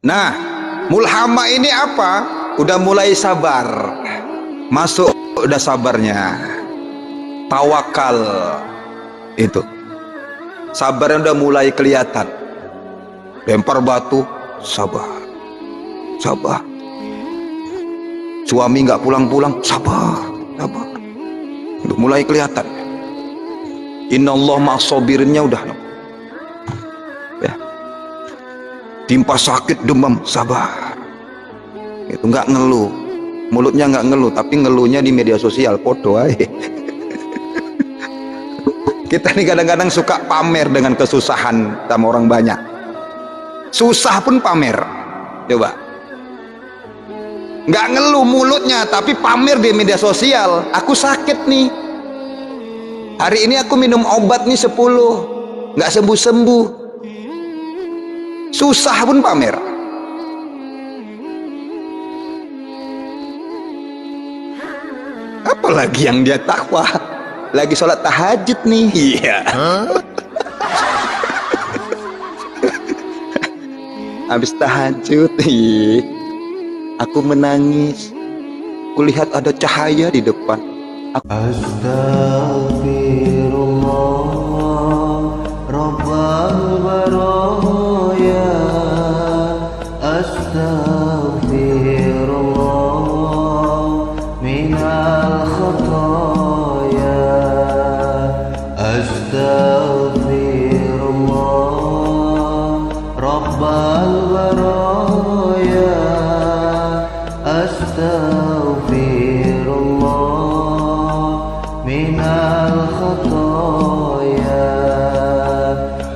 Nah, mulhama ini apa? Udah mulai sabar. Masuk udah sabarnya. Tawakal itu. Sabarnya udah mulai kelihatan. Lempar batu, sabar. Sabar. Suami nggak pulang-pulang, sabar. Sabar. Udah mulai kelihatan. Innallah ma'asobirinnya udah. Ya. Timpa sakit, demam, sabar. Itu nggak ngeluh. Mulutnya nggak ngeluh, tapi ngeluhnya di media sosial, foto aja. Kita nih kadang-kadang suka pamer dengan kesusahan sama orang banyak. Susah pun pamer. Coba. Nggak ngeluh mulutnya, tapi pamer di media sosial. Aku sakit nih. Hari ini aku minum obat nih 10. Nggak sembuh-sembuh. Susah pun pamer. Apalagi yang dia takwa. Lagi sholat tahajud nih. Iya. Habis tahajud, aku menangis. Kulihat ada cahaya di depan. Astaghfirullah Rabbal baraya. Astaghfirullah minal khataya. Astaghfirullah Rabbal baraya. Astaghfirullah minal khataya.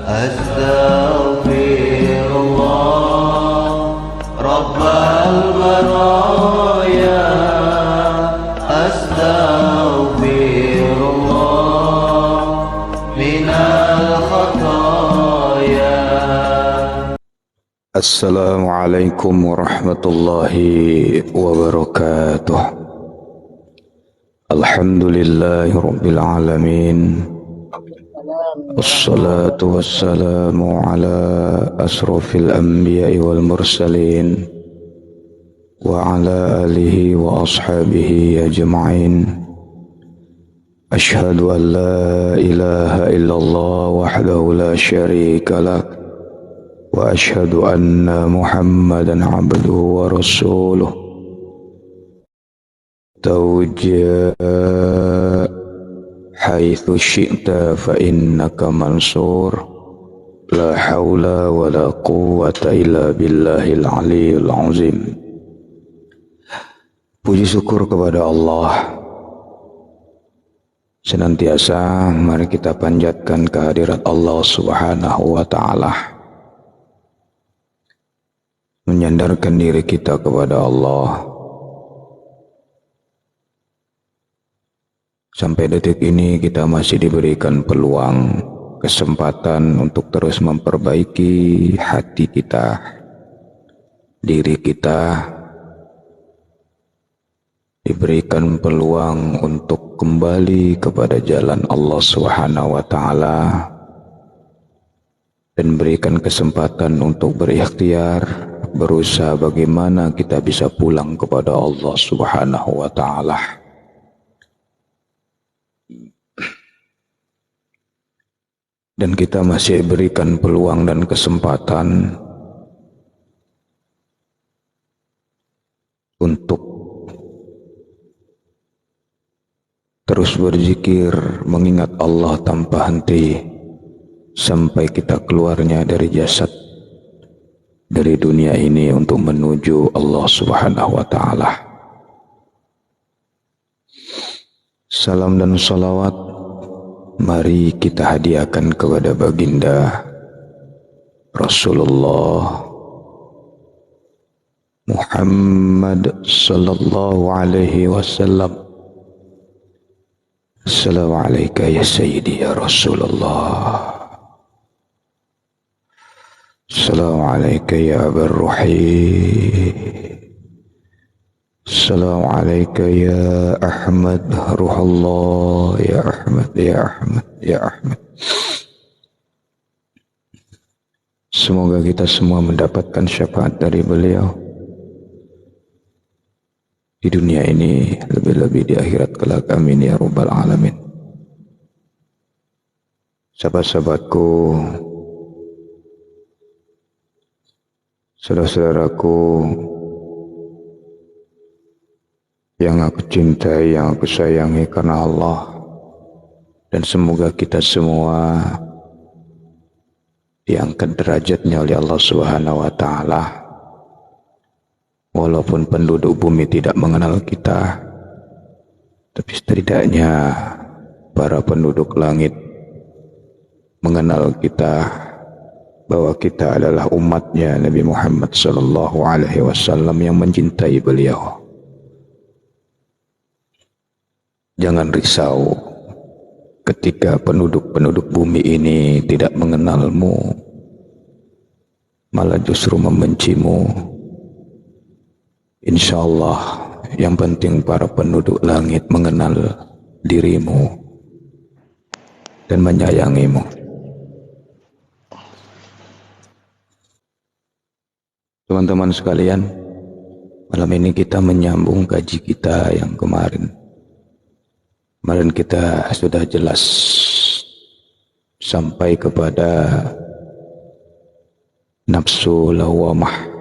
Astaghfirullah Rabbal baraya. Astaghfirullah minal khataya. Assalamualaikum warahmatullahi wabarakatuh. Alhamdulillahi rabbil alamin. Wassalatu wassalamu ala asrafil anbiya'i wal mursalin wa ala alihi wa ashabihi ajma'in. Ashhadu an la ilaha illallah wahdahu la syarika lah wa ashhadu anna Muhammadan abduhu wa rasuluh. Tawja haitsu syi'ta fa innaka mansur. La haula wa la quwwata illa billahil aliyyil azim. Puji syukur kepada Allah. Senantiasa mari kita panjatkan kehadirat Allah Subhanahu wa ta'ala. Menyandarkan diri kita kepada Allah. Sampai detik ini kita masih diberikan peluang, kesempatan untuk terus memperbaiki hati kita, diri kita. Diberikan peluang untuk kembali kepada jalan Allah Subhanahu wa ta'ala. Dan berikan kesempatan untuk berikhtiar, berusaha bagaimana kita bisa pulang kepada Allah Subhanahu wa ta'ala. Dan kita masih berikan peluang dan kesempatan untuk terus berzikir, mengingat Allah tanpa henti sampai kita keluarnya dari jasad, dari dunia ini untuk menuju Allah Subhanahu wa ta'ala. Salam dan salawat mari kita hadiahkan kepada baginda Rasulullah Muhammad sallallahu alaihi wasallam. Assalamualaikum ya Sayyidi ya Rasulullah. Assalamualaikum ya Abar Ruhi. Assalamualaikum ya Ahmad Ruhullah. Ya Ahmad, ya Ahmad, ya Ahmad. Semoga kita semua mendapatkan syafaat dari beliau di dunia ini, lebih-lebih di akhirat kelak. Amin ya rabbal alamin. Sahabat-sahabatku, saudara-saudaraku yang aku cintai, yang aku sayangi karena Allah, dan semoga kita semua diangkat derajatnya oleh Allah Subhanahu wa taala. Walaupun penduduk bumi tidak mengenal kita, tapi setidaknya para penduduk langit mengenal kita, bahwa kita adalah umatnya Nabi Muhammad sallallahu alaihi wasallam yang mencintai beliau. Jangan risau ketika penduduk-penduduk bumi ini tidak mengenalmu, malah justru membencimu. Insyaallah yang penting para penduduk langit mengenal dirimu dan menyayangimu. Teman-teman sekalian, malam ini kita menyambung kaji kita yang kemarin. Kemarin kita sudah jelas sampai kepada nafsu lawamah.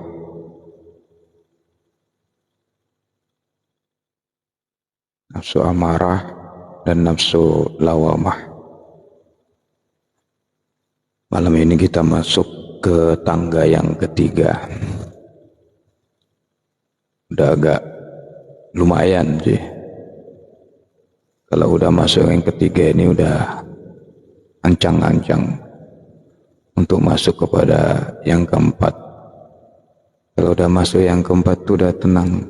Nafsu amarah dan nafsu lawamah. Malam ini kita masuk ke tangga yang ketiga. Udah agak lumayan sih. Kalau udah masuk yang ketiga ini udah ancang-ancang untuk masuk kepada yang keempat. Kalau udah masuk yang keempat tuh udah tenang.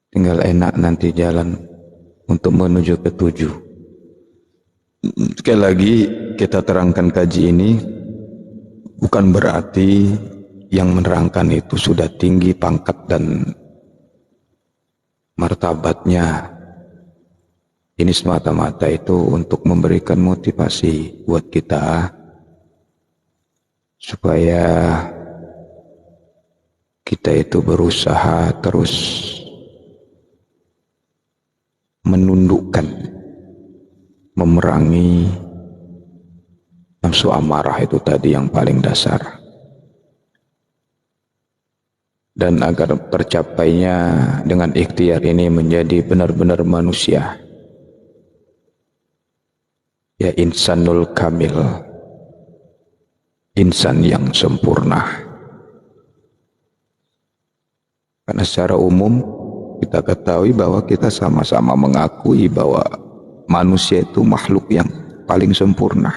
Tinggal enak nanti jalan untuk menuju ke tujuh. Sekali lagi kita terangkan kaji ini bukan berarti yang menerangkan itu sudah tinggi pangkat dan martabatnya. Ini semata-mata itu untuk memberikan motivasi buat kita supaya kita itu berusaha terus menundukkan, memerangi nafsu amarah itu tadi yang paling dasar. Dan agar tercapainya dengan ikhtiar ini menjadi benar-benar manusia, ya insanul kamil, insan yang sempurna. Karena secara umum kita ketahui bahwa kita sama-sama mengakui bahwa manusia itu makhluk yang paling sempurna.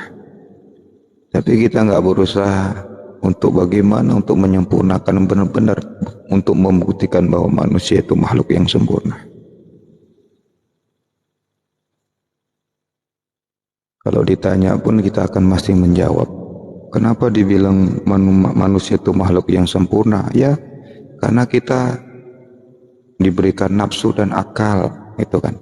Tapi kita nggak berusaha untuk bagaimana untuk menyempurnakan benar-benar, untuk membuktikan bahwa manusia itu makhluk yang sempurna. Kalau ditanya pun kita akan masih menjawab, kenapa dibilang manusia itu makhluk yang sempurna? Ya, karena kita diberikan nafsu dan akal, itu kan.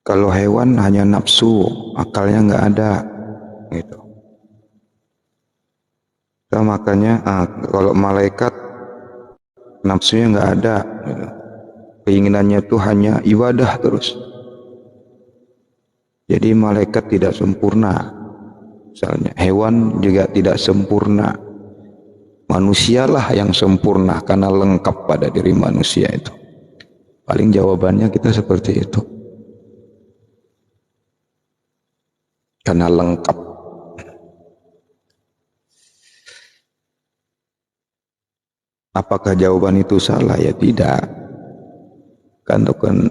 Kalau hewan hanya nafsu, akalnya nggak ada, gitu. Nah, makanya kalau malaikat nafsunya nggak ada, gitu. Keinginannya itu hanya ibadah terus. Jadi malaikat tidak sempurna. Misalnya hewan juga tidak sempurna. Manusialah yang sempurna karena lengkap pada diri manusia itu. Paling jawabannya kita seperti itu. Karena lengkap. Apakah jawaban itu salah? Ya tidak. Kan itu kan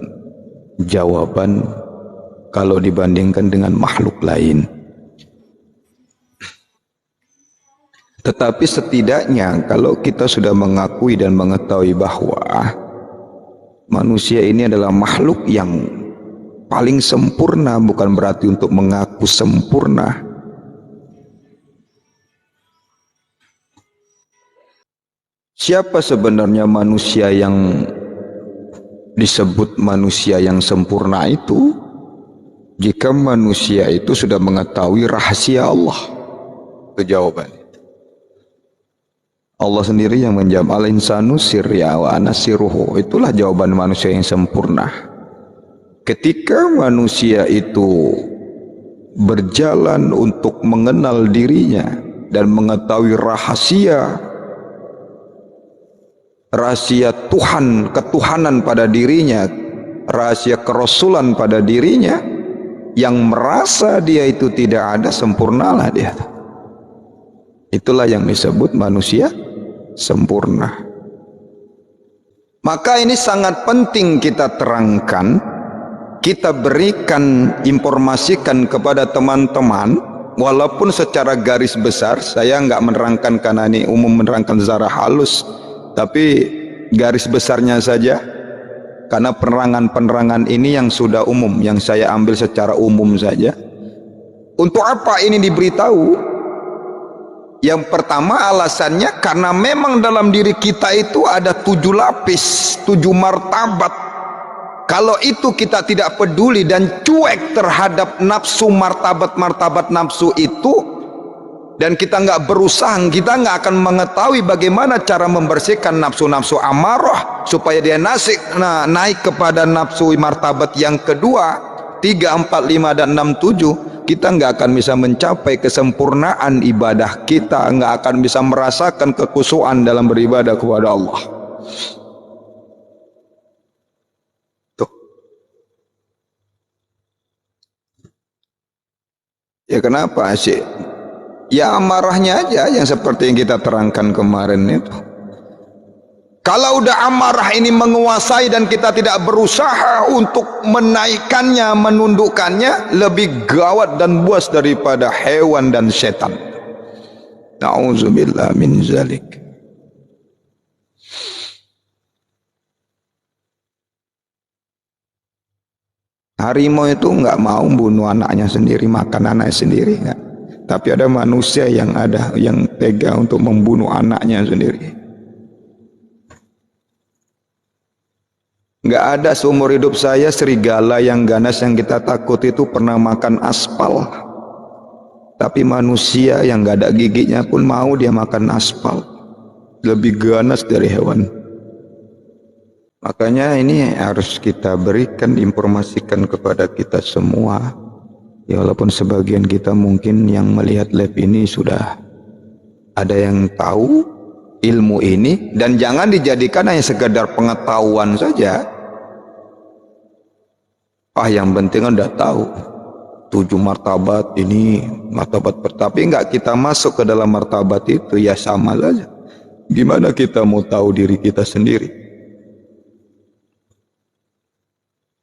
jawaban kalau dibandingkan dengan makhluk lain. Tetapi setidaknya kalau kita sudah mengakui dan mengetahui bahwa manusia ini adalah makhluk yang paling sempurna, bukan berarti untuk mengaku sempurna. Siapa sebenarnya manusia yang disebut manusia yang sempurna itu? Jika manusia itu sudah mengetahui rahasia Allah. Itu jawabannya. Allah sendiri yang menjawab, al-insanu sirriya wa ana sirruhu. Itulah jawaban manusia yang sempurna. Ketika manusia itu berjalan untuk mengenal dirinya dan mengetahui rahasia Tuhan, ketuhanan pada dirinya, rahasia kerasulan pada dirinya, yang merasa dia itu tidak ada, sempurnalah dia. Itulah yang disebut manusia sempurna. Maka ini sangat penting kita terangkan, kita berikan, informasikan kepada teman-teman, walaupun secara garis besar. Saya nggak menerangkan karena ini umum, menerangkan secara halus, tapi garis besarnya saja, karena penerangan-penerangan ini yang sudah umum, yang saya ambil secara umum saja. Untuk apa ini diberitahu? Yang pertama alasannya karena memang dalam diri kita itu ada 7 lapis, 7 martabat. Kalau itu kita tidak peduli dan cuek terhadap nafsu, martabat-martabat nafsu itu, dan kita nggak berusaha, kita nggak akan mengetahui bagaimana cara membersihkan nafsu-nafsu amarah supaya dia naik kepada nafsu martabat yang kedua, 3, 4, 5, dan 6, 7. Kita nggak akan bisa mencapai kesempurnaan ibadah kita, nggak akan bisa merasakan kekhusyuan dalam beribadah kepada Allah. Tuh. Ya kenapa sih? Ya amarahnya aja yang seperti yang kita terangkan kemarin itu. Kalau udah amarah ini menguasai dan kita tidak berusaha untuk menaikkannya, menundukkannya, lebih gawat dan buas daripada hewan dan setan. Na'udzubillah min zalik. Harimau itu nggak mau bunuh anaknya sendiri, makan anaknya sendiri, nggak. Tapi ada manusia yang tega untuk membunuh anaknya sendiri. Nggak ada seumur hidup saya serigala yang ganas yang kita takut itu pernah makan aspal. Tapi manusia yang nggak ada giginya pun mau dia makan aspal. Lebih ganas dari hewan. Makanya ini harus kita berikan, informasikan kepada kita semua. Ya walaupun sebagian kita mungkin yang melihat live ini sudah ada yang tahu ilmu ini, dan jangan dijadikan hanya sekedar pengetahuan saja. Yang penting udah tahu 7 martabat ini, martabat tapi enggak kita masuk ke dalam martabat itu, ya sama saja. Gimana kita mau tahu diri kita sendiri?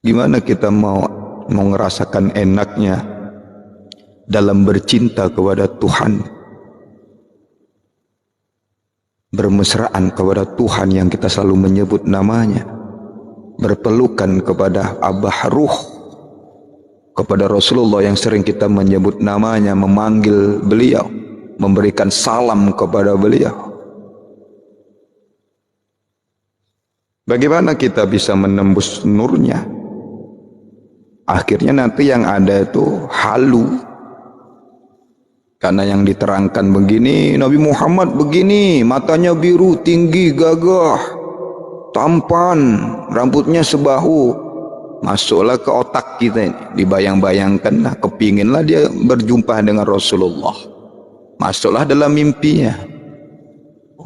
Gimana kita mau ngerasakan enaknya dalam bercinta kepada Tuhan, bermesraan kepada Tuhan yang kita selalu menyebut namanya, berpelukan kepada Abah Ruh, kepada Rasulullah yang sering kita menyebut namanya, memanggil beliau, memberikan salam kepada beliau. Bagaimana kita bisa menembus nurnya? Akhirnya nanti yang ada itu halu. Karena yang diterangkan begini, Nabi Muhammad begini, matanya biru, tinggi, gagah, tampan, rambutnya sebahu. Masuklah ke otak kita ini, dibayang-bayangkan, kepinginlah dia berjumpa dengan Rasulullah. Masuklah dalam mimpinya.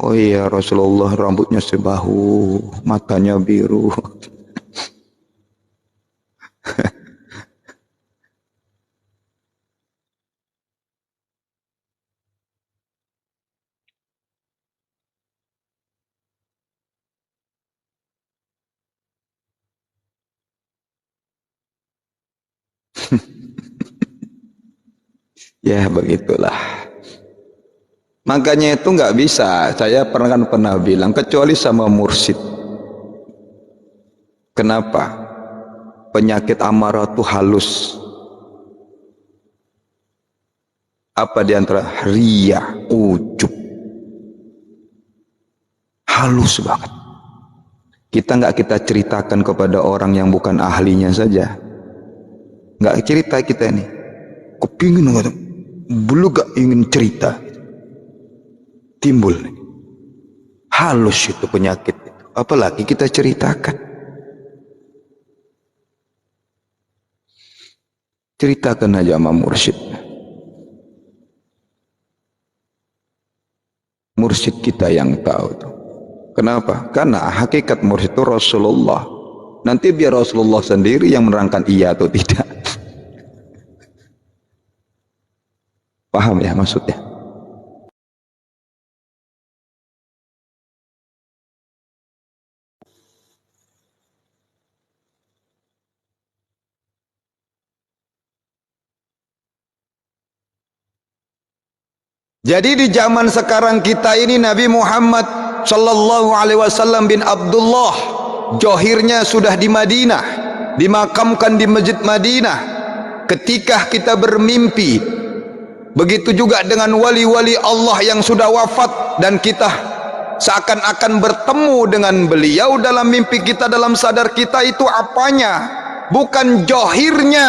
Oh iya, Rasulullah rambutnya sebahu, matanya biru. Ya begitulah. Makanya itu nggak bisa. Saya pernah bilang kecuali sama mursyid. Kenapa? Penyakit amarah itu halus. Apa diantara riya, ujub, halus banget. Kita ceritakan kepada orang yang bukan ahlinya saja. nggak cerita kita ini. Kepingin nggak? Belum gak ingin cerita. Timbul nih. Halus itu penyakit itu. Apalagi kita ceritakan. Ceritakan aja sama mursyid. Mursyid kita yang tahu tuh. Kenapa? Karena hakikat mursyid itu Rasulullah. Nanti biar Rasulullah sendiri yang menerangkan iya atau tidak. Paham ya maksudnya? Jadi di zaman sekarang kita ini Nabi Muhammad sallallahu alaihi wasallam bin Abdullah johirnya sudah di Madinah, dimakamkan di Masjid Madinah. Ketika kita bermimpi, begitu juga dengan wali-wali Allah yang sudah wafat, dan kita seakan-akan bertemu dengan beliau dalam mimpi kita, dalam sadar kita. Itu apanya? Bukan johirnya,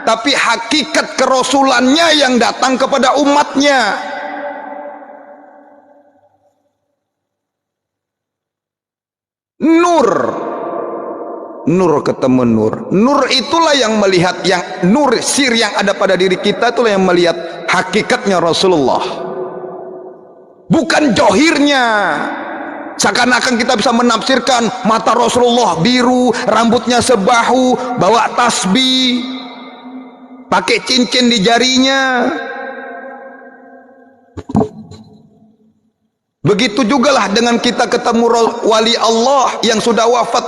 tapi hakikat kerasulannya yang datang kepada umatnya. Nur ketemu nur itulah yang melihat, yang nur sir yang ada pada diri kita itulah yang melihat hakikatnya Rasulullah, bukan johirnya. Seakan-akan kita bisa menafsirkan mata Rasulullah biru, rambutnya sebahu, bawa tasbih, pakai cincin di jarinya. Begitu jugalah dengan kita ketemu wali Allah yang sudah wafat.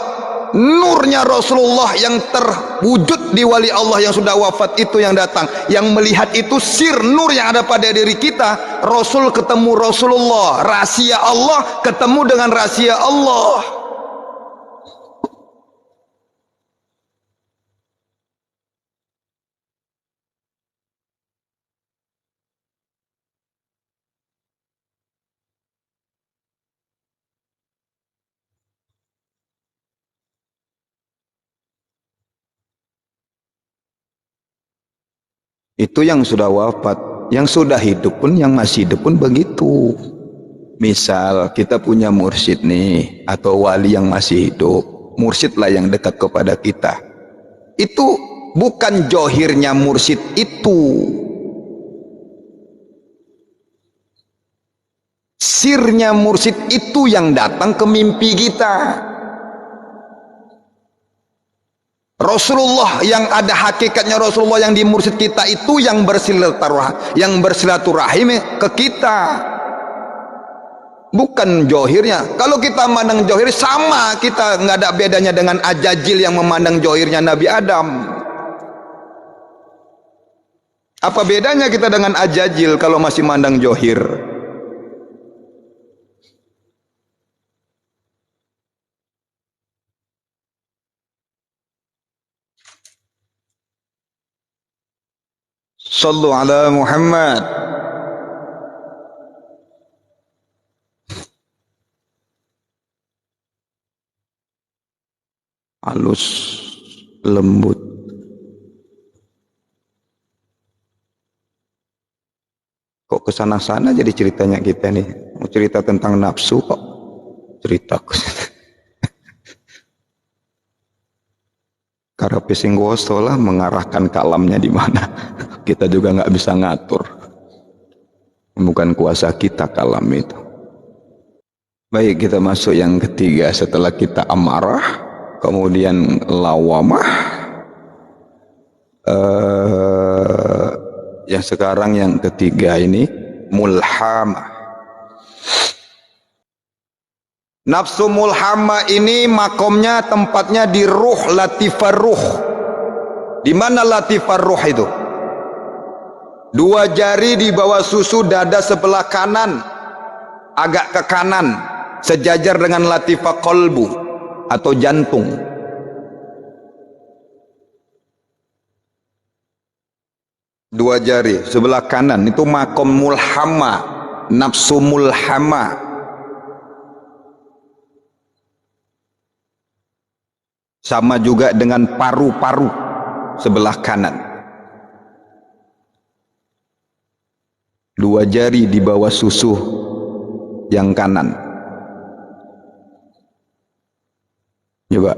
Nurnya Rasulullah yang terwujud di wali Allah yang sudah wafat itu yang datang. Yang melihat itu sir nur yang ada pada diri kita. Rasul ketemu Rasulullah, rahasia Allah ketemu dengan rahasia Allah. Itu yang sudah wafat. Yang sudah hidup pun, yang masih hidup pun begitu. Misal kita punya mursyid nih, atau wali yang masih hidup, mursyidlah yang dekat kepada kita. Itu bukan johirnya mursyid itu, sirnya mursyid itu yang datang ke mimpi kita. Rasulullah yang ada hakikatnya, Rasulullah yang di mursyid kita itu yang bersilaturahim ke kita, bukan johirnya. Kalau kita memandang johir, sama kita, nggak ada bedanya dengan Ajajil yang memandang johirnya Nabi Adam. Apa bedanya kita dengan Ajajil kalau masih mandang johir? Sallu ala Muhammad. Halus, lembut. Kok kesana-sana jadi ceritanya kita nih? Mau cerita tentang nafsu kok cerita. Karena pising lah mengarahkan kalamnya di mana. Kita juga nggak bisa ngatur. Bukan kuasa kita kalam itu. Baik, kita masuk yang ketiga. Setelah kita amarah, kemudian lawamah, yang sekarang yang ketiga ini mulhamah. Nafsu mulhamah ini makomnya, tempatnya di ruh, latifar ruh. Di mana latifar ruh itu? Dua jari di bawah susu dada sebelah kanan, agak ke kanan, sejajar dengan latifah kolbu atau jantung. Dua jari sebelah kanan itu makom mulhama, nafsu mulhama. Sama juga dengan paru-paru. sebelah kanan. 2 jari di bawah susu yang kanan. Coba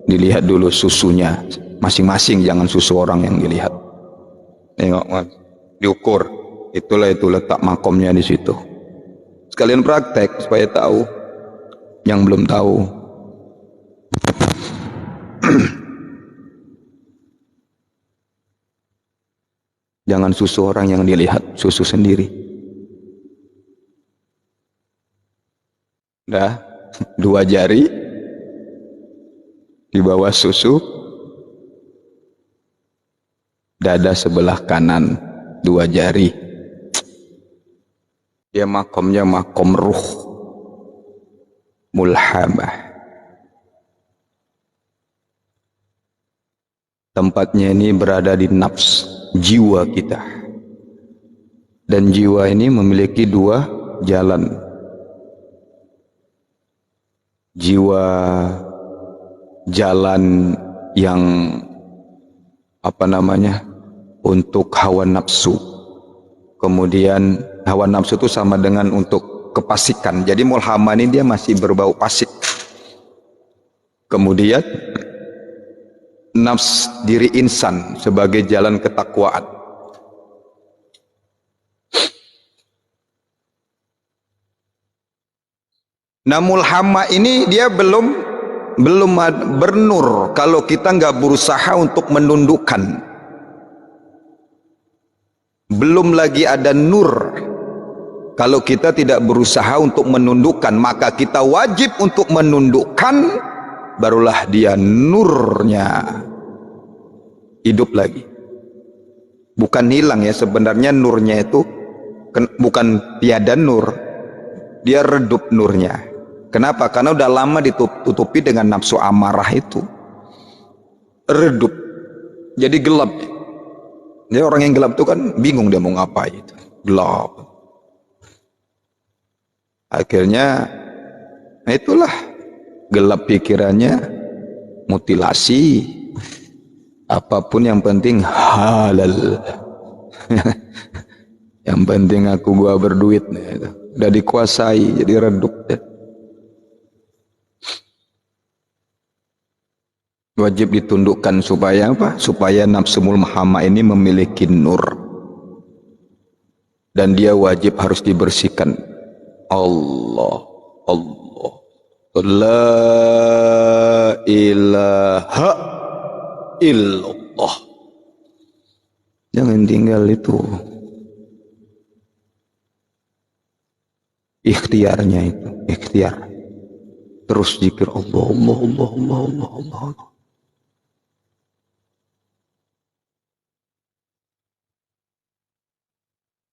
dilihat dulu susunya masing-masing, jangan susu orang yang dilihat. Tengok, diukur. Itulah itu letak makomnya di situ. Sekalian praktek supaya tahu yang belum tahu. Jangan susu orang yang dilihat, susu sendiri. Dah, 2 jari di bawah susu, dada sebelah kanan 2 jari. Dia makomnya makom ruh, mulhamah. Tempatnya ini berada di nafs, jiwa kita. Dan jiwa ini memiliki 2 jalan. Jiwa jalan yang untuk hawa nafsu. Kemudian hawa nafsu itu sama dengan untuk kepasikan. Jadi mulhamah ini dia masih berbau pasik. Kemudian nafs diri insan sebagai jalan ketakwaan. Nah, mulhamah ini dia belum bernur kalau kita nggak berusaha untuk menundukkan. Belum lagi ada nur kalau kita tidak berusaha untuk menundukkan. Maka kita wajib untuk menundukkan, barulah dia nurnya hidup lagi. Bukan hilang ya, sebenarnya nurnya itu bukan tiada nur, dia redup nurnya. Kenapa? Karena udah lama ditutupi dengan nafsu amarah itu, redup, jadi gelap. Jadi orang yang gelap itu kan bingung dia mau ngapain, gelap. Akhirnya itulah gelap pikirannya, mutilasi, apapun yang penting halal. Yang penting gua berduit, udah dikuasai, jadi redup. Wajib ditundukkan supaya apa? Supaya nafsu mulhamah ini memiliki nur, dan dia wajib harus dibersihkan. Allah, Allah, la ilaha illallah. Jangan tinggal itu. Ikhtiarnya itu, ikhtiar. Terus zikir Allah, Allah, Allah, Allah, Allah, Allah, Allah.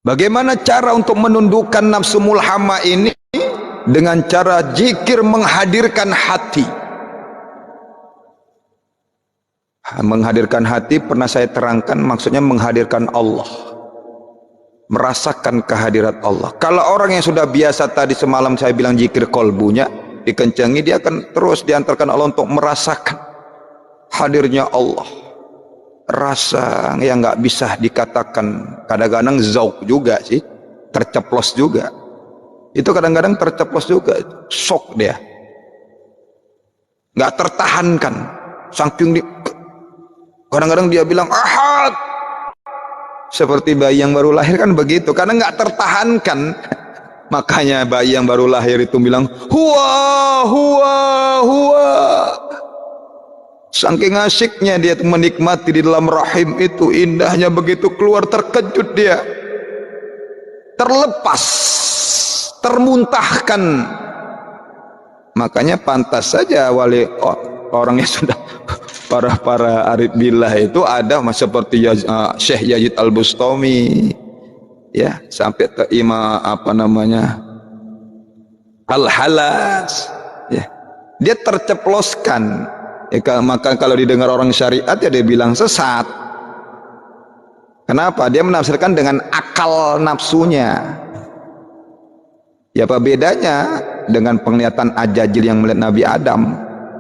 Bagaimana cara untuk menundukkan nafsu mulhamah ini? Dengan cara zikir menghadirkan hati. Menghadirkan hati pernah saya terangkan, maksudnya menghadirkan Allah, merasakan kehadirat Allah. Kalau orang yang sudah biasa, tadi semalam saya bilang zikir kolbunya dikencangi, dia akan terus diantarkan Allah untuk merasakan hadirnya Allah. Rasa yang nggak bisa dikatakan, kadang-kadang zauk juga sih, terceplos juga. Itu kadang-kadang terceplos juga, shock dia, nggak tertahankan, saking kadang-kadang dia bilang ahad, seperti bayi yang baru lahir kan begitu, karena nggak tertahankan. Makanya bayi yang baru lahir itu bilang huwa, huwa, huwa. Saking asyiknya dia menikmati di dalam rahim itu, indahnya begitu, keluar terkejut dia, terlepas, termuntahkan. Makanya pantas saja orangnya sudah para arif billah itu ada seperti Syekh Yazid Al-Bustami, ya, sampai ke Imam Al-Halas, ya, dia terceploskan. Ya, maka kalau didengar orang syariat ya dia bilang sesat. Kenapa? Dia menafsirkan dengan akal nafsunya. Ya, apa bedanya dengan penglihatan Ajajil yang melihat Nabi Adam?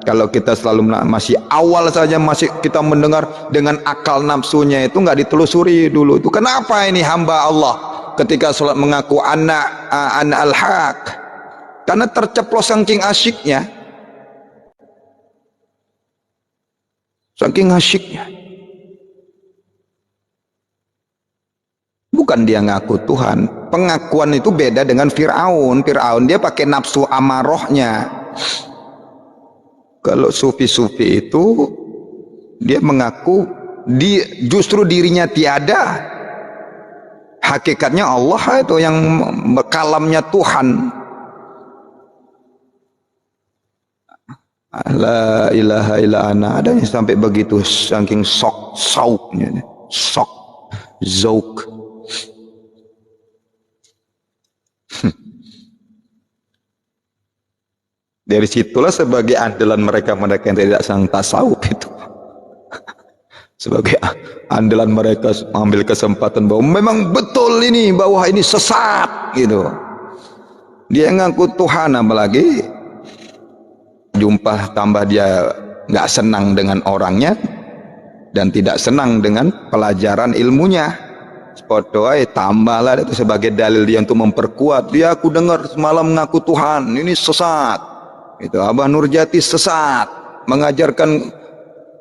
Kalau kita selalu masih awal saja masih kita mendengar dengan akal nafsunya itu nggak ditelusuri dulu itu kenapa ini hamba Allah ketika sholat mengaku ana al-haq, karena terceplos saking asyiknya, saking asyiknya. Bukan dia ngaku Tuhan. Pengakuan itu beda dengan Fir'aun. Fir'aun dia pakai nafsu amarohnya. Kalau sufi-sufi itu dia mengaku justru dirinya tiada, hakikatnya Allah itu yang kalamnya Tuhan. La ilaha illa ana, ada yang sampai begitu saking sauknya, zauk. Dari situlah sebagai andalan mereka yang tidak sang tasawuf itu. Sebagai andalan mereka ambil kesempatan bahwa memang betul ini, bahwa ini sesat gitu. Dia ngaku Tuhan, apalagi jumpa tambah dia nggak senang dengan orangnya dan tidak senang dengan pelajaran ilmunya. Spodoai tambahlah itu sebagai dalil dia untuk memperkuat. Dia aku dengar semalam ngaku Tuhan, ini sesat. Itu Abah Nurjati sesat, mengajarkan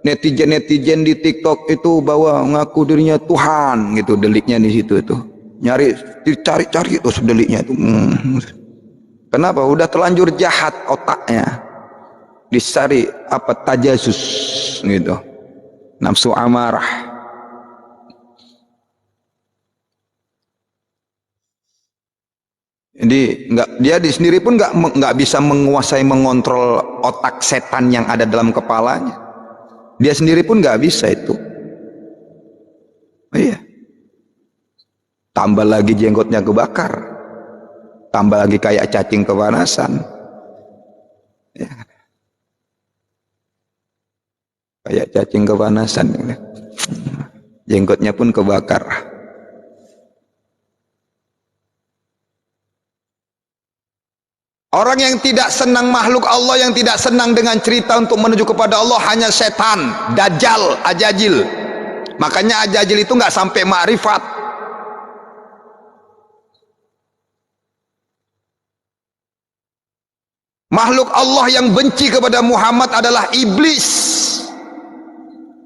netizen di TikTok itu bahwa ngaku dirinya Tuhan gitu, deliknya di situ itu. Dicari-cari terus deliknya itu. Kenapa? Udah terlanjur jahat otaknya. Disari apa tajasus gitu. Nafsu amarah. Jadi dia sendiri pun nggak bisa menguasai, mengontrol otak setan yang ada dalam kepalanya. Dia sendiri pun nggak bisa itu. Oh iya. Tambah lagi jenggotnya kebakar, tambah lagi kayak cacing kepanasan. Ya. Kayak cacing kepanasan, jenggotnya pun kebakar. Orang yang tidak senang makhluk Allah, yang tidak senang dengan cerita untuk menuju kepada Allah, hanya setan, dajjal, ajajil. Makanya ajajil itu nggak sampai ma'rifat. Makhluk Allah yang benci kepada Muhammad adalah iblis.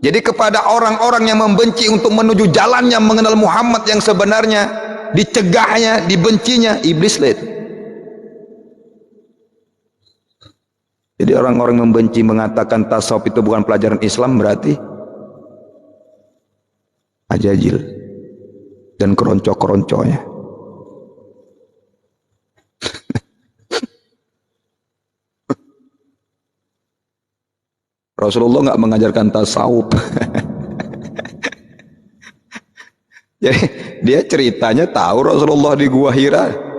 Jadi kepada orang-orang yang membenci untuk menuju jalan yang mengenal Muhammad yang sebenarnya, dicegahnya, dibencinya, iblis lah itu. Jadi orang-orang membenci, mengatakan tasawuf itu bukan pelajaran Islam, berarti ajajil dan keronco-keronconya. Rasulullah nggak mengajarkan tasawuf. Jadi dia ceritanya tahu Rasulullah di Gua Hira.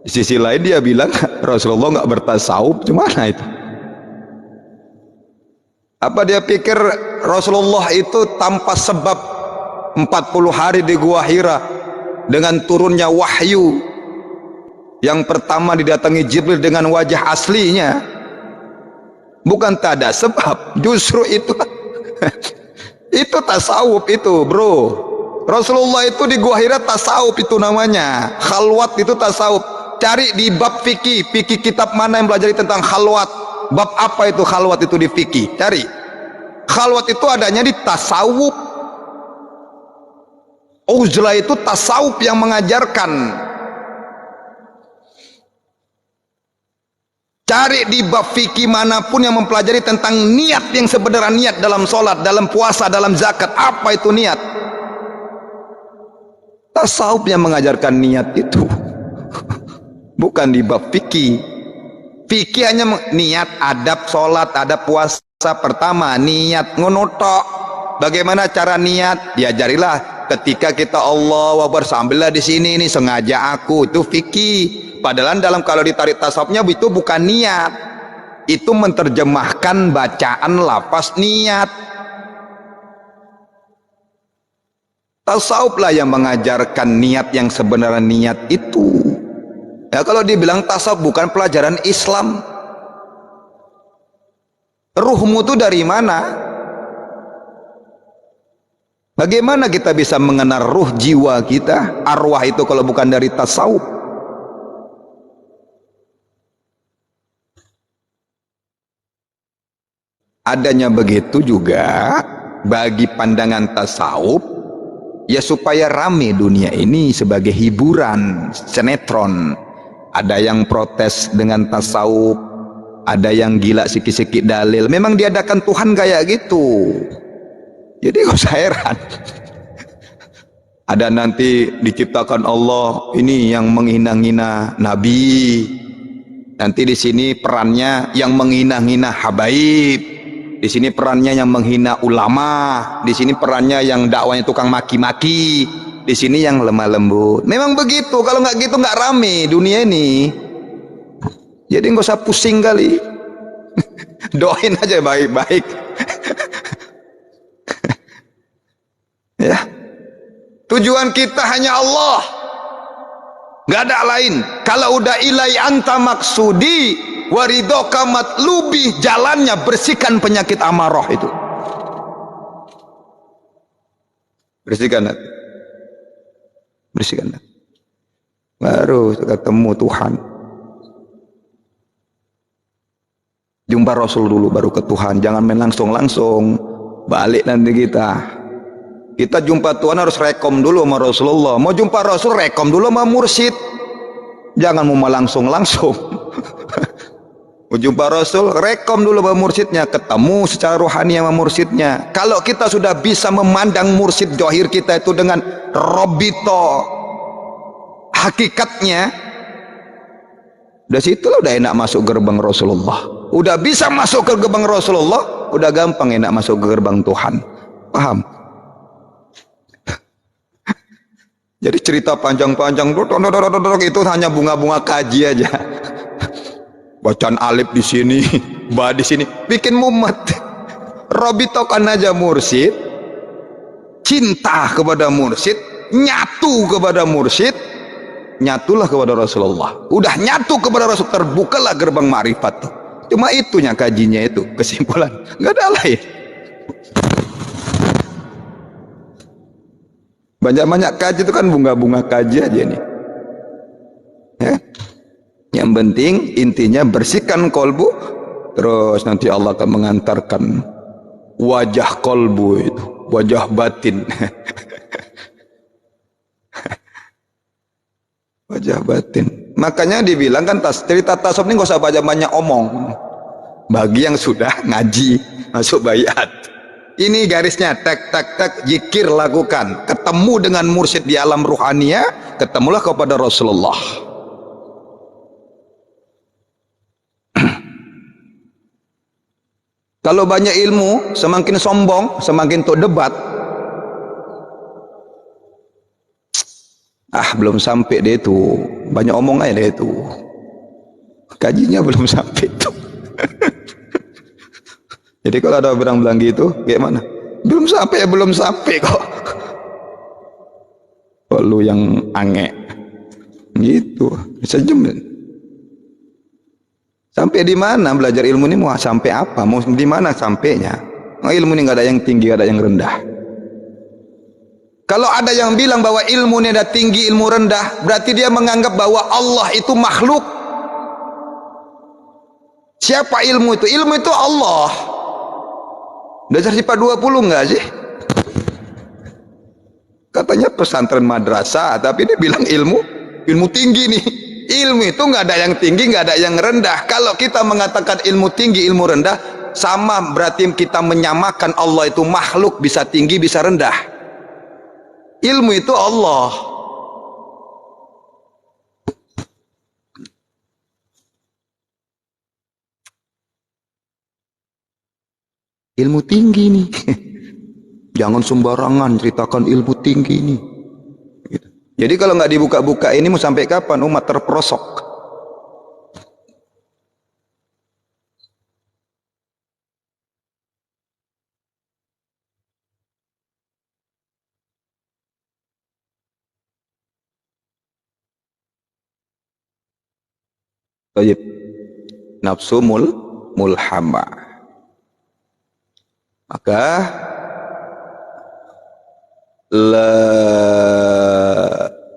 Di sisi lain dia bilang Rasulullah nggak bertasawuf, gimana itu? Apa dia pikir Rasulullah itu tanpa sebab 40 hari di Gua Hira dengan turunnya wahyu, yang pertama didatangi Jibril dengan wajah aslinya, bukan tak ada sebab, justru itu itu tasawuf itu, bro. Rasulullah itu di Gua Hira tasawuf itu namanya, khalwat itu tasawuf. Cari di bab fikih kitab mana yang belajar tentang khalwat, bab apa itu khalwat itu di fikih, cari. Khalwat itu adanya di tasawuf. Uzlah itu tasawuf yang mengajarkan. Cari di bab fikih manapun yang mempelajari tentang niat yang sebenarnya, niat dalam sholat, dalam puasa, dalam zakat, apa itu niat? Tasawuf yang mengajarkan niat itu. Bukan di bab fikih. Fikih hanya niat, adab sholat, adab puasa. Pertama niat, ngonotok. Bagaimana cara niat? Diajarilah ketika kita Allah Akbar, sambillah di sini ini sengaja aku, itu fikih. Padahal dalam kalau ditarik tasawufnya itu bukan niat, itu menerjemahkan bacaan lafaz niat. Tasawuflah yang mengajarkan niat yang sebenarnya, niat itu. Ya kalau dibilang tasawuf bukan pelajaran Islam. Ruhmu itu dari mana? Bagaimana kita bisa mengenal ruh jiwa kita, arwah itu kalau bukan dari tasawuf? Adanya begitu juga bagi pandangan tasawuf, ya supaya rame dunia ini sebagai hiburan, sinetron. Ada yang protes dengan tasawuf, ada yang gila sikit-sikit dalil. Memang diadakan Tuhan kayak gitu. Jadi gak usah heran. Ada nanti diciptakan Allah ini yang menghina-hina Nabi. Nanti di sini perannya yang menghina-hina habaib. Di sini perannya yang menghina ulama. Di sini perannya yang dakwanya tukang maki-maki. Di sini yang lemah lembut. Memang begitu. Kalau nggak gitu nggak rame dunia ini. Jadi nggak usah pusing kali. Doain aja baik-baik. Ya, tujuan kita hanya Allah, nggak ada lain. Kalau udah ilai anta maksudi waridoka matlubi, jalannya bersihkan penyakit amarah itu, bersihkan hati, bersihkan hati. Baru ketemu Tuhan. Jumpa Rasul dulu baru ke Tuhan. Jangan main langsung balik nanti kita jumpa Tuhan harus rekom dulu sama Rasulullah. Mau jumpa Rasul rekom dulu sama mursyid. Jangan mau langsung. Mau jumpa Rasul rekom dulu sama mursyidnya. Ketemu secara rohani sama mursyidnya. Kalau kita sudah bisa memandang mursyid zahir kita itu dengan robito hakikatnya, dari situlah udah enak masuk gerbang Rasulullah. Udah bisa masuk ke gerbang Rasulullah, udah gampang enak masuk ke gerbang Tuhan. Paham? Jadi cerita panjang-panjang itu hanya bunga-bunga kaji aja. Bacaan alif di sini, ba di sini, bikin mumet. Robitokan aja mursyid, cinta kepada mursyid, nyatu kepada mursyid, nyatulah kepada Rasulullah. Udah nyatu kepada Rasul, terbukalah gerbang ma'rifat tuh. Cuma itunya kajinya itu, kesimpulan. Nggak ada lain. Banyak-banyak kaji itu kan bunga-bunga kaji aja nih. Ya. Yang penting intinya bersihkan kolbu, terus nanti Allah akan mengantarkan wajah kolbu itu, wajah batin. Wajah batin. Makanya dibilang kan cerita tasawuf ini gak usah banyak omong. Bagi yang sudah ngaji masuk bayat. Ini garisnya, tak zikir lakukan. Ketemu dengan mursyid di alam ruhaniyah, ketemulah kepada Rasulullah. Kalau banyak ilmu, semakin sombong, semakin tuh debat. Belum sampai deh itu. Banyak omong aja deh itu. Kajinya belum sampai itu. Jadi kalau ada orang bilang gitu, gimana? Belum sampai kok. Kok lu yang ange gitu, sejem. Sampai di mana belajar ilmu ini? Mau sampai apa? Mau di mana sampainya? Ilmu ini nggak ada yang tinggi, nggak ada yang rendah. Kalau ada yang bilang bahwa ilmu ini ada tinggi, ilmu rendah, berarti dia menganggap bahwa Allah itu makhluk. Siapa ilmu itu? Ilmu itu Allah. Dasar sifat 20 enggak sih? Katanya pesantren madrasah, tapi dia bilang ilmu tinggi nih. Ilmu itu nggak ada yang tinggi, nggak ada yang rendah. Kalau kita mengatakan ilmu tinggi, ilmu rendah, sama berarti kita menyamakan Allah itu makhluk, bisa tinggi, bisa rendah. Ilmu itu Allah. Ilmu tinggi nih. Jangan sembarangan ceritakan ilmu tinggi ini. Jadi kalau nggak dibuka-buka ini mau sampai kapan umat terperosok? Baik. Nafsu mulhama. Maka la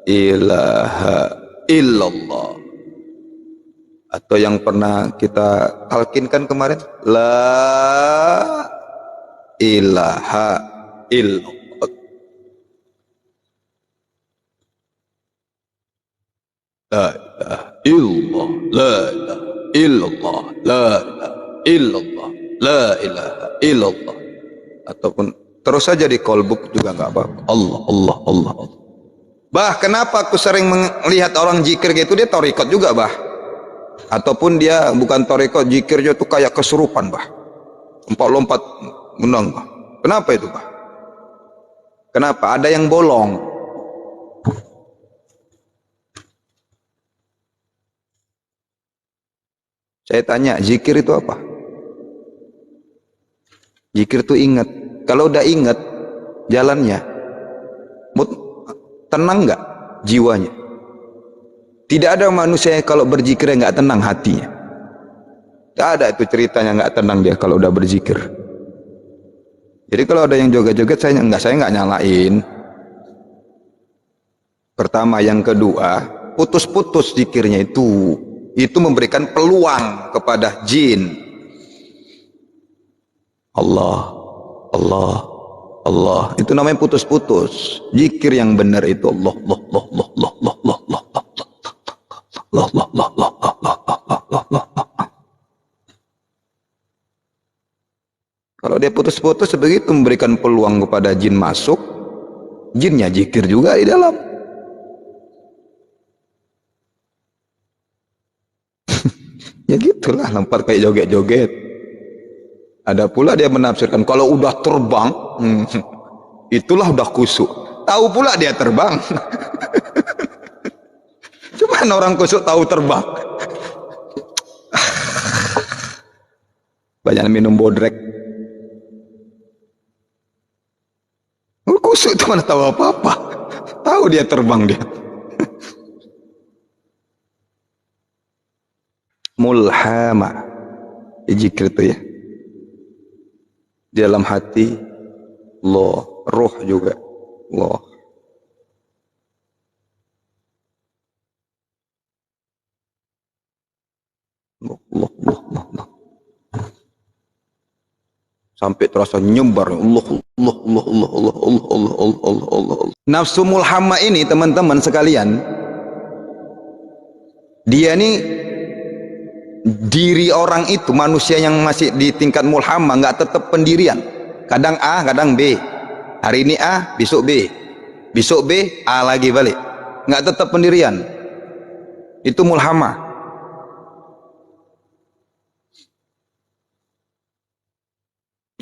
ilaha illallah, atau yang pernah kita talkinkan kemarin, la ilaha illallah, la ilaha illallah, la ilaha illallah, la ilaha illallah, la ilaha illallah. Ataupun terus saja di kolbuk juga nggak apa-apa. Allah, Allah, Allah, Allah. Bah, kenapa aku sering melihat orang zikir gitu, dia torikot juga, bah. Ataupun dia bukan torikot, zikirnya tuh kayak kesurupan, bah. Lompat-lompat menang, bah. Kenapa itu, bah? Kenapa? Ada yang bolong. Saya tanya, zikir itu apa? Zikir itu ingat. Kalau udah ingat jalannya, tenang nggak jiwanya? Tidak ada manusia kalau berzikir nggak tenang hatinya. Tidak ada itu ceritanya nggak tenang dia kalau udah berzikir. Jadi kalau ada yang joget-joget, saya nggak nyalain. Pertama, yang kedua, putus-putus zikirnya itu memberikan peluang kepada jin. Allah, Allah, Allah, itu namanya putus-putus. Zikir yang benar itu Allah, Allah, Allah, Allah, Allah, Allah, Allah, Allah, Allah, Allah, Allah, Allah, Allah. Kalau dia putus-putus begitu memberikan peluang kepada jin masuk, jinnya zikir juga di dalam. Ya gitulah, lempar kayak joget-joget. Ada pula dia menafsirkan kalau udah terbang, itulah udah kusuk. Tahu pula dia terbang. Cuman orang kusuk tahu terbang. Banyak minum bodrek. Kusuk itu mana tahu apa-apa. Tahu dia terbang dia. Mulhama. Zikir itu ya. Di dalam hati Allah, roh juga Allah. Allah, Allah, Allah, Allah. Sampai terasa nyebar Allah, Allah, Allah, Allah, Allah, Allah, Allah, Allah, Allah, Allah. Nafsu mulhamma ini teman-teman sekalian, dia ini diri orang itu, manusia yang masih di tingkat mulhamma nggak tetap pendirian. Kadang A, kadang B. Hari ini A, besok B. Besok B, A lagi balik. Nggak tetap pendirian. Itu mulhamma.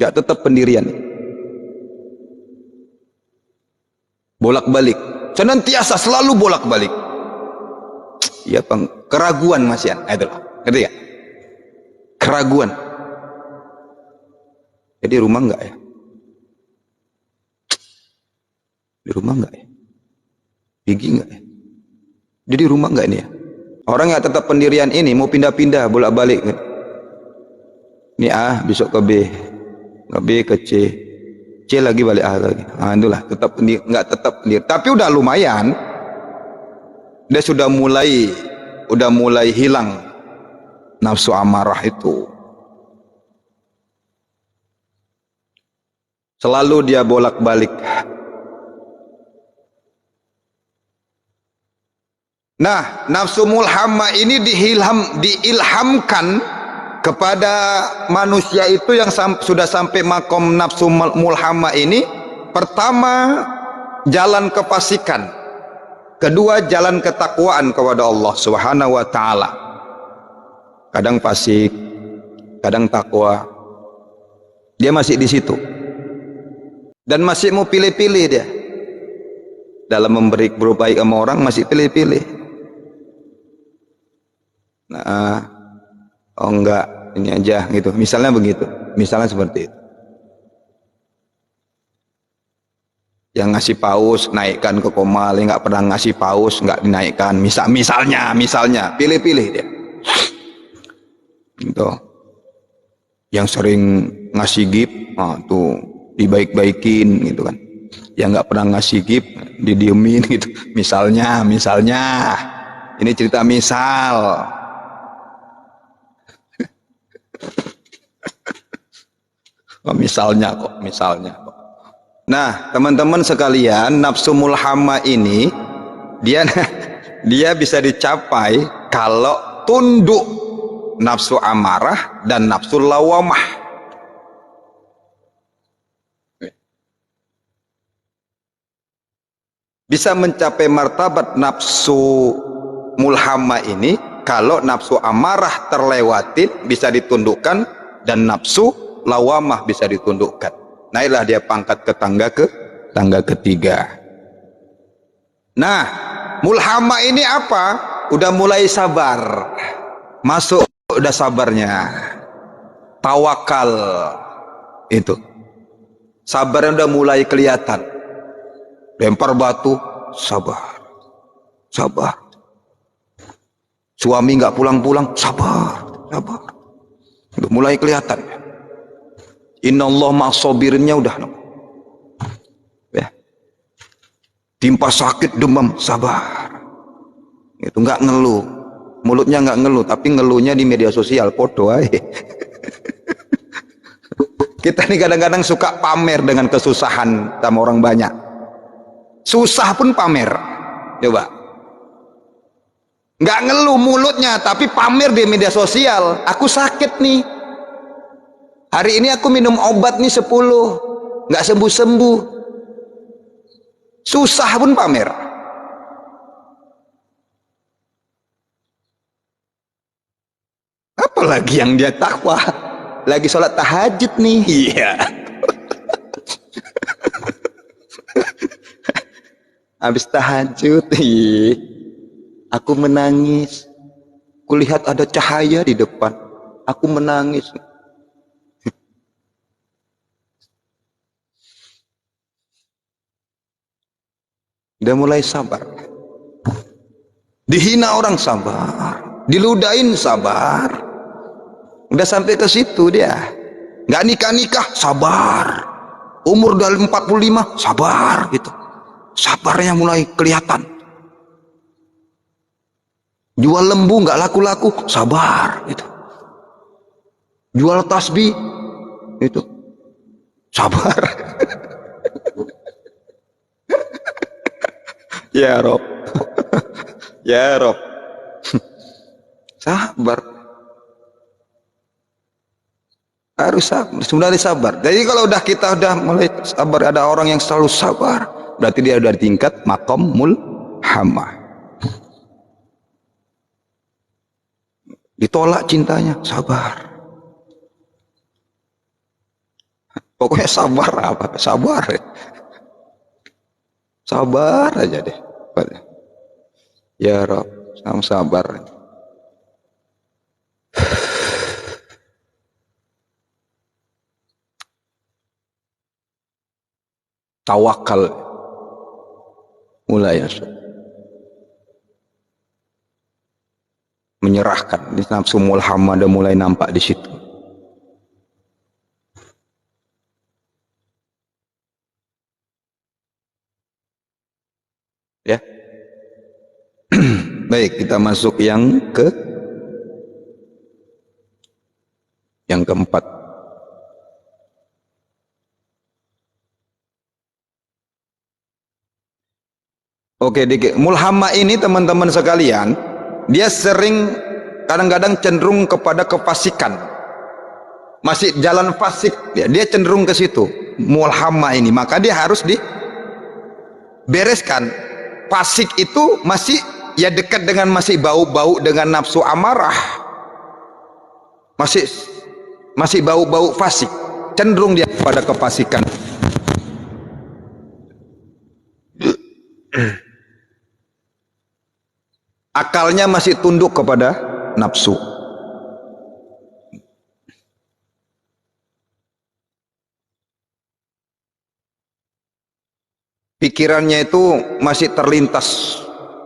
Nggak tetap pendirian. Bolak-balik. Senantiasa selalu bolak-balik. Ya bang, keraguan masih ada. Ngerti ya? Keraguan. Jadi rumah enggak ya? Di rumah enggak ya? Gigi enggak ya? Jadi rumah enggak ini ya? Orang yang tetap pendirian ini mau pindah-pindah bolak-balik kan? Ini A besok ke B, ke B ke C, C lagi balik A lagi. Nah, itulah tetap pendiri, enggak tetap pendiri. Tapi udah lumayan. Dia sudah mulai hilang nafsu amarah itu. Selalu dia bolak-balik. Nah, nafsu mulhamma ini diilhamkan kepada manusia itu yang sudah sampai makom nafsu mulhamma ini. Pertama, jalan kefasikan. Kedua, jalan ketakwaan kepada Allah Subhanahu wa taala. Kadang fasik, kadang takwa. Dia masih di situ. Dan masih mau pilih-pilih dia. Dalam berbaik sama orang masih pilih-pilih. Nah, oh enggak, ini aja gitu. Misalnya begitu. Misalnya seperti itu. Yang ngasih paus naikkan ke komal, yang nggak pernah ngasih paus nggak dinaikkan. Misalnya pilih-pilih dia. Gitu. yang sering ngasih gift, tuh dibaik-baikin gitu kan. Yang nggak pernah ngasih gift didiemin gitu. Misalnya ini cerita misal. Misalnya kok. Nah, teman-teman sekalian, nafsu mulhamah ini dia bisa dicapai kalau tunduk nafsu amarah dan nafsu lawamah. Bisa mencapai martabat nafsu mulhamah ini kalau nafsu amarah terlewatin bisa ditundukkan dan nafsu lawamah bisa ditundukkan. Naiklah dia pangkat ke tangga ketiga. Nah, mulhamah ini apa? Udah mulai sabar. Masuk udah sabarnya. Tawakal itu. Sabarnya udah mulai kelihatan. Lempar batu, sabar. Suami nggak pulang-pulang, sabar. Udah mulai kelihatan. Inna Allah ma'asobirinnya udah. Ya. Timpa sakit, demam, sabar. Itu nggak ngeluh. Mulutnya nggak ngeluh, tapi ngeluhnya di media sosial, podo aja. Kita nih kadang-kadang suka pamer dengan kesusahan sama orang banyak. Susah pun pamer. Coba. Nggak ngeluh mulutnya, tapi pamer di media sosial. Aku sakit nih. Hari ini aku minum obat nih 10. Nggak sembuh-sembuh. Susah pun pamer. Apalagi yang dia takwa. Lagi sholat tahajud nih. Iya. Habis tahajud. Aku menangis. Kulihat ada cahaya di depan. Aku menangis. Udah mulai sabar. Dihina orang sabar. Diludain sabar. Udah sampai ke situ dia. Nggak nikah sabar. Umur udah 45 sabar gitu. Sabarnya mulai kelihatan. Jual lembu nggak laku-laku sabar gitu. Jual tasbih itu sabar. Ya Rob. Ya Rob. Sabar. Harus sabar. Sebenarnya sabar. Jadi kalau kita udah mulai sabar, ada orang yang selalu sabar, berarti dia udah di tingkat maqam mulhamah. Ditolak cintanya, sabar. Pokoknya sabar apa? Sabar. Sabar aja deh. Ya Rob, sama sabar. Tawakal. Mulai ya. Menyerahkan. Di nafsu mulhamah ada mulai nampak di situ. Ya. Baik, kita masuk yang keempat. Oke, mulhamah ini teman-teman sekalian, dia sering kadang-kadang cenderung kepada kefasikan. Masih jalan fasik, dia cenderung ke situ. Mulhamah ini, maka dia harus dibereskan. Fasik itu masih ya dekat dengan, masih bau-bau dengan nafsu amarah. Masih bau-bau fasik. Cenderung dia pada kefasikan. Akalnya masih tunduk kepada nafsu. Pikirannya itu masih terlintas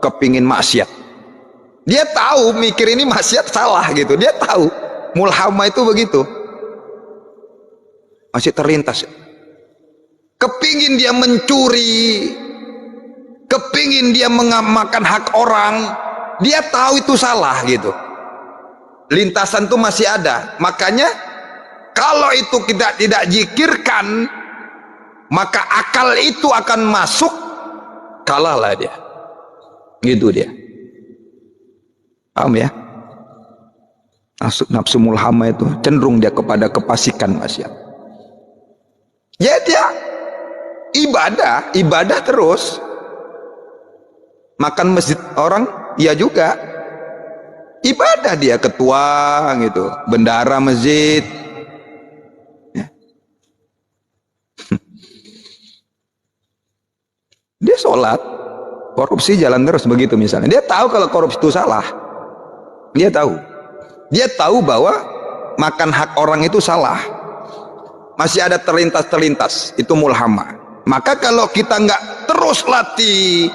kepingin maksiat. Dia tahu mikir ini maksiat salah gitu. Dia tahu. Mulhamah itu begitu. Masih terlintas. Kepingin dia mencuri, kepingin dia mengamalkan hak orang, dia tahu itu salah gitu. Lintasan itu masih ada. Makanya kalau itu kita tidak zikirkan, maka akal itu akan masuk, kalahlah dia. Gitu dia. Paham ya? Nafsu mulhamah itu cenderung dia kepada kefasikan maksiat. Ya dia ibadah terus. Makan masjid orang, ya juga. Ibadah dia, ketua gitu, bendara masjid. Ya. Dia sholat, korupsi jalan terus begitu misalnya. Dia tahu kalau korupsi itu salah. Dia tahu. Dia tahu bahwa makan hak orang itu salah. Masih ada terlintas-terlintas, itu mulhamah. Maka kalau kita nggak terus latih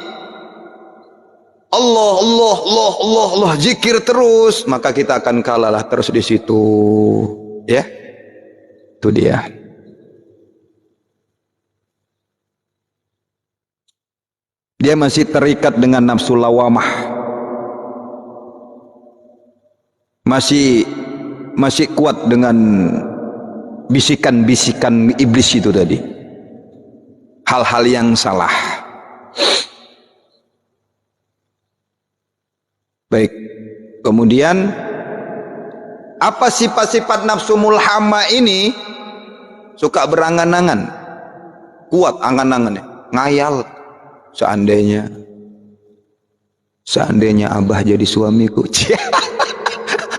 Allah, zikir terus, maka kita akan kalahlah terus di situ. Ya, itu dia. Dia masih terikat dengan nafsu lawamah. Masih kuat dengan bisikan-bisikan iblis itu tadi. Hal-hal yang salah. Baik. Kemudian apa sifat-sifat nafsu mulhamah ini? Suka berangan-angan. Kuat angan-angannya. Ngayal. Seandainya abah jadi suamiku.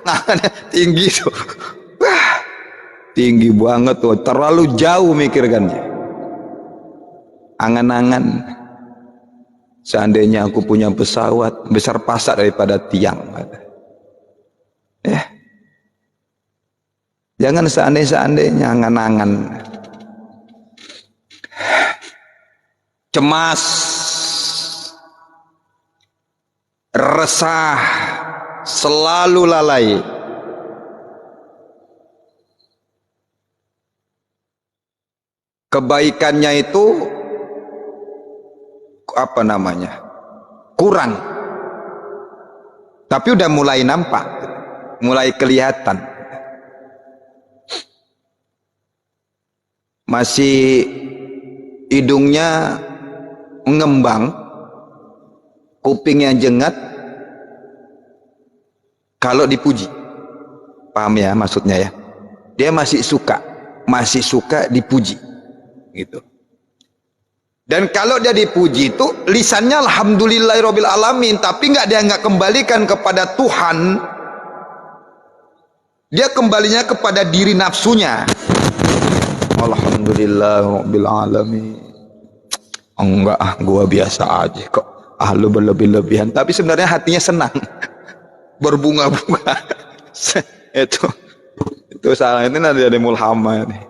Ngangannya tinggi tuh. Wah, tinggi banget tuh. Terlalu jauh mikirkannya. Angan-angan. Seandainya aku punya pesawat besar pasak daripada tiang. Jangan seandainya angan-angan. Cemas, resah, selalu lalai. Kebaikannya itu kurang, tapi udah mulai nampak, mulai kelihatan. Masih hidungnya mengembang, kupingnya jengat kalau dipuji. Paham ya maksudnya ya? Dia masih suka dipuji gitu. Dan kalau dia dipuji itu lisannya alhamdulillahirabbil alamin, tapi dia nggak kembalikan kepada Tuhan. Dia kembalinya kepada diri nafsunya. Alhamdulillahirabbil alamin. Enggak, gua biasa aja kok. Lu berlebih-lebihan, tapi sebenarnya hatinya senang. Berbunga-bunga. itu salah, itu nanti ada mulhamah nih.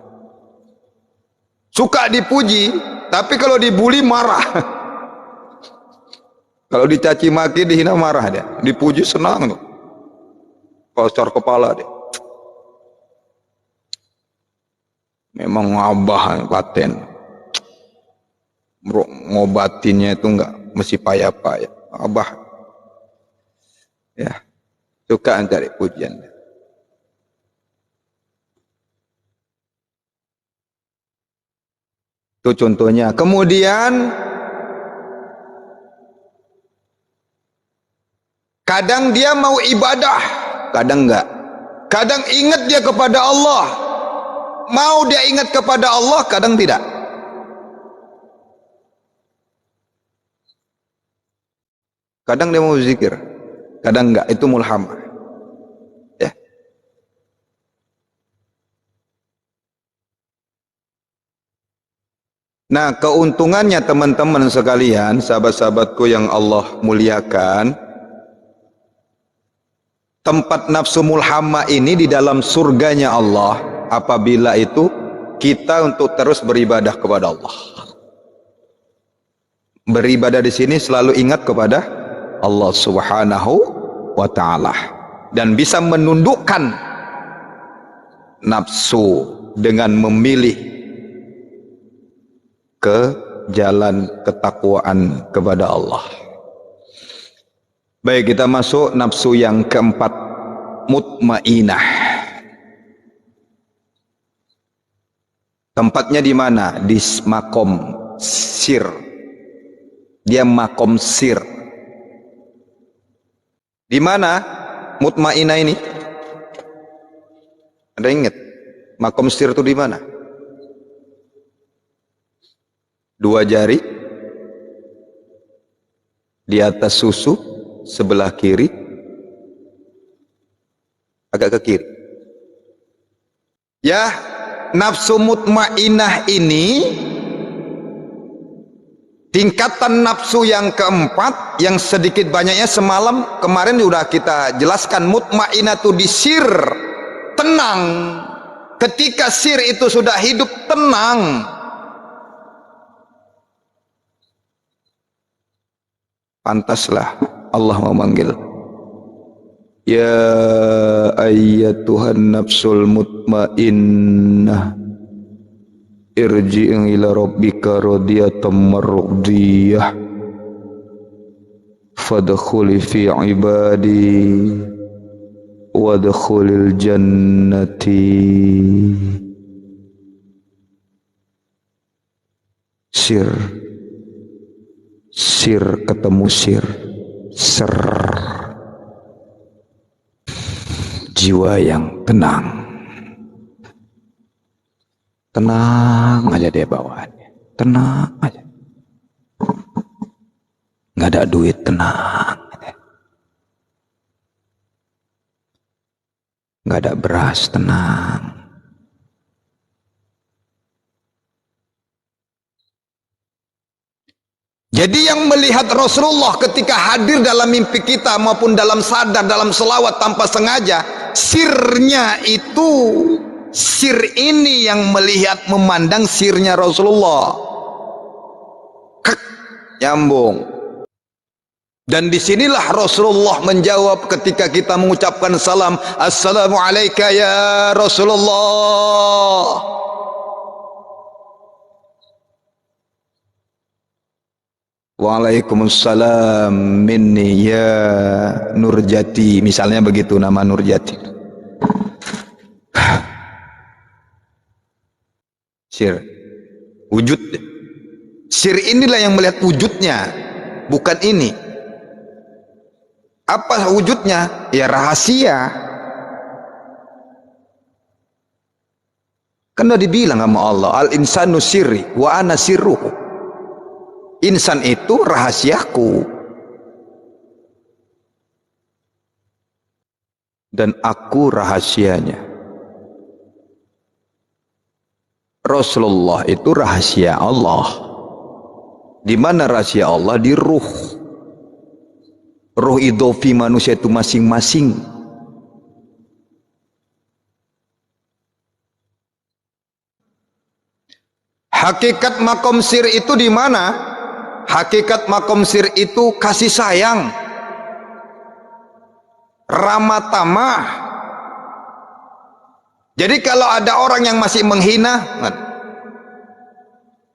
Suka dipuji, tapi kalau dibully marah. Kalau dicaci maki, dihina marah dia. Dipuji senang tuh. Kocor kepala dia. Memang abah paten. Ngobatinnya itu enggak mesti payah-payah. Abah ya suka mencari pujian. Itu contohnya. Kemudian kadang dia mau ibadah, kadang enggak. Kadang ingat dia kepada Allah. Mau dia ingat kepada Allah, kadang tidak. Kadang dia mau zikir, kadang enggak. Itu mulhamah. Ya. Nah, keuntungannya teman-teman sekalian, sahabat-sahabatku yang Allah muliakan, tempat nafsu mulhamah ini di dalam surganya Allah, apabila itu kita untuk terus beribadah kepada Allah. Beribadah di sini selalu ingat kepada Allah Subhanahu wa ta'ala, dan bisa menundukkan nafsu dengan memilih ke jalan ketakwaan kepada Allah. Baik, kita masuk nafsu yang keempat, mutmainah. Tempatnya di mana? Di makom sir. Dia makom sir. Di mana mutmainah ini? Ada ingat? Makom sir itu di mana? Dua jari di atas susu sebelah kiri, agak ke kiri. Ya, nafsu mutmainah ini tingkatan nafsu yang keempat, yang sedikit banyaknya semalam kemarin sudah kita jelaskan. Mutmainah itu di sir, tenang. Ketika sir itu sudah hidup tenang, pantaslah Allah memanggil, ya ayyatuhan nafsul mutmainnah irji'i ila rabbika radiyatan mardiyah fadkhuli fi ibadi wadkhulil jannati. Sir ketemu sir, ser, jiwa yang tenang aja dia bawaannya, tenang aja, nggak ada duit, tenang aja. Nggak ada beras, tenang. Jadi yang melihat Rasulullah ketika hadir dalam mimpi kita maupun dalam sadar, dalam selawat tanpa sengaja, sirnya itu, sir ini yang melihat, memandang sirnya Rasulullah. Nyambung. Dan disinilah Rasulullah menjawab ketika kita mengucapkan salam, assalamu alayka ya Rasulullah. Waalaikumsalam minni ya Nurjati, misalnya begitu nama Nurjati. Sir, wujud. Sir inilah yang melihat wujudnya, bukan ini. Apa wujudnya? Ya rahasia. Kan udah dibilang sama Allah, al insanu sirri wa ana sirruhu. Insan itu rahasiaku dan aku rahasianya. Rasulullah itu rahasia Allah. Di mana rahasia Allah? Di ruh. Ruh idhofi manusia itu masing-masing. Hakikat makom sir itu di mana? Hakikat makom sir itu kasih sayang, ramah tamah. Jadi kalau ada orang yang masih menghina,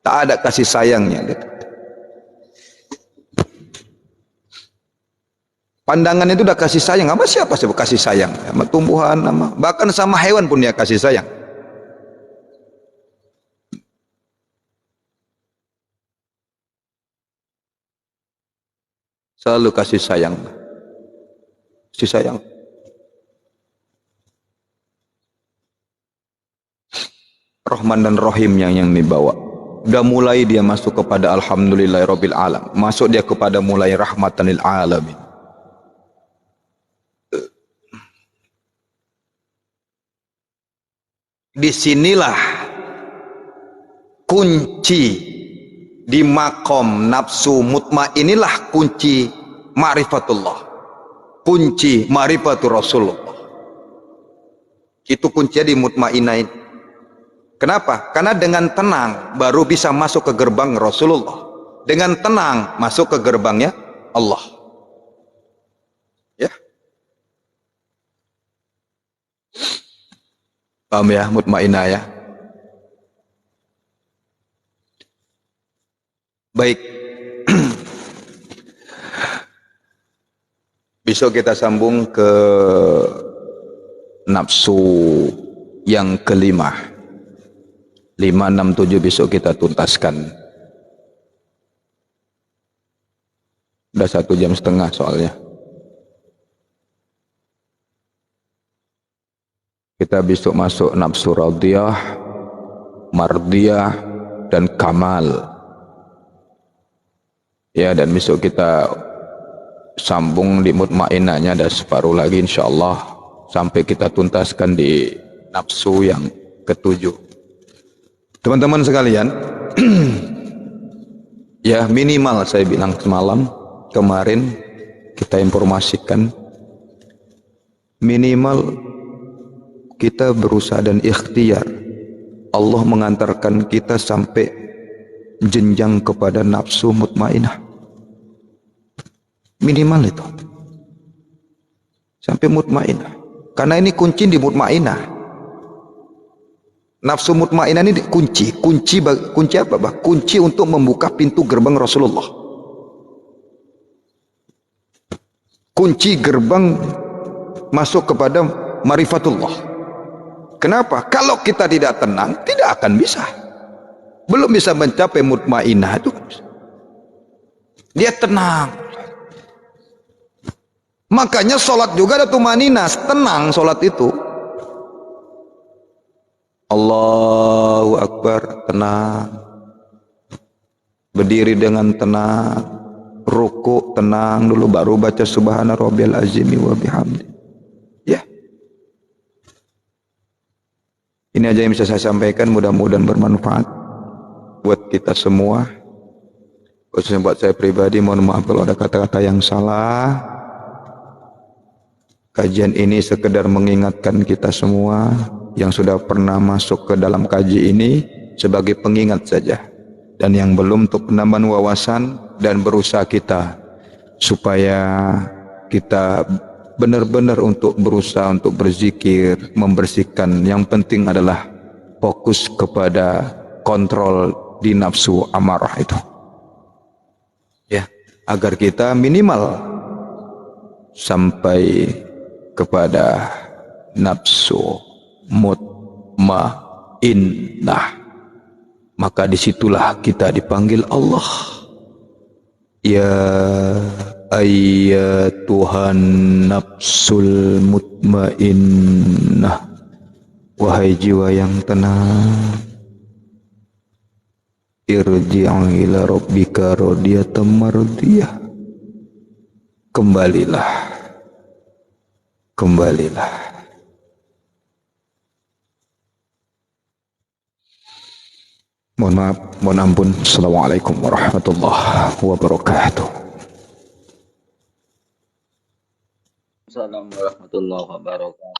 tak ada kasih sayangnya. Pandangan itu udah kasih sayang, sama siapa sih kasih sayang? Sama tumbuhan, bahkan sama hewan pun dia kasih sayang. Selalu kasih sayang. Kasih sayang. Rahman dan Rahim yang dibawa. Udah mulai dia masuk kepada alhamdulillahirabbil alam. Masuk dia kepada mulai rahmatan lil alamin. Disinilah kunci di makom nafsu mutmainilah kunci ma'rifatullah, kunci ma'rifatul Rasulullah. Itu kuncinya di mutmainah ini. Kenapa? Karena dengan tenang baru bisa masuk ke gerbang Rasulullah. Dengan tenang masuk ke gerbangnya Allah. Ya. Paham ya mutmainah ya? Baik. Besok kita sambung ke nafsu yang kelima. 5, 6, 7 besok kita tuntaskan. Udah 1,5 jam soalnya. Kita besok masuk nafsu radiyah, mardiyah, dan kamal. Ya, dan besok kita sambung di mutmainahnya, ada separuh lagi insyaallah sampai kita tuntaskan di nafsu yang ketujuh. Teman-teman sekalian, ya minimal saya bilang kemarin kita informasikan, minimal kita berusaha dan ikhtiar. Allah mengantarkan kita sampai jenjang kepada nafsu mutmainah. Minimal itu. Sampai mutmainah. Karena ini kunci di mutmainah. Nafsu mutmainah ini kunci. Kunci apa, Bah? Kunci untuk membuka pintu gerbang Rasulullah. Kunci gerbang masuk kepada marifatullah. Kenapa? Kalau kita tidak tenang, tidak akan bisa. Belum bisa mencapai mutmainah itu. Dia tenang. Makanya sholat juga ada tumaninah, tenang sholat itu. Allahu Akbar, tenang. Berdiri dengan tenang. Ruku tenang dulu, baru baca subhana rabbiyal azimi wa bihamdi. Ya. Ini aja yang bisa saya sampaikan, mudah-mudahan bermanfaat buat kita semua. Khususnya buat saya pribadi, mohon maaf kalau ada kata-kata yang salah. Kajian ini sekedar mengingatkan kita semua yang sudah pernah masuk ke dalam kaji ini sebagai pengingat saja. Dan yang belum untuk penambahan wawasan dan berusaha kita supaya kita benar-benar untuk berusaha untuk berzikir, membersihkan. Yang penting adalah fokus kepada kontrol di nafsu amarah itu. Ya, agar kita minimal sampai kepada nafsu mutmainnah. Maka disitulah kita dipanggil Allah. Ya ayyatuhan nafsul mutmainnah, wahai jiwa yang tenang, irji'i ila rabbika radiyatan mardiyah. Kembalilah. Mohon maaf, mohon ampun. Assalamualaikum warahmatullahi wabarakatuh. Assalamualaikum warahmatullahi wabarakatuh.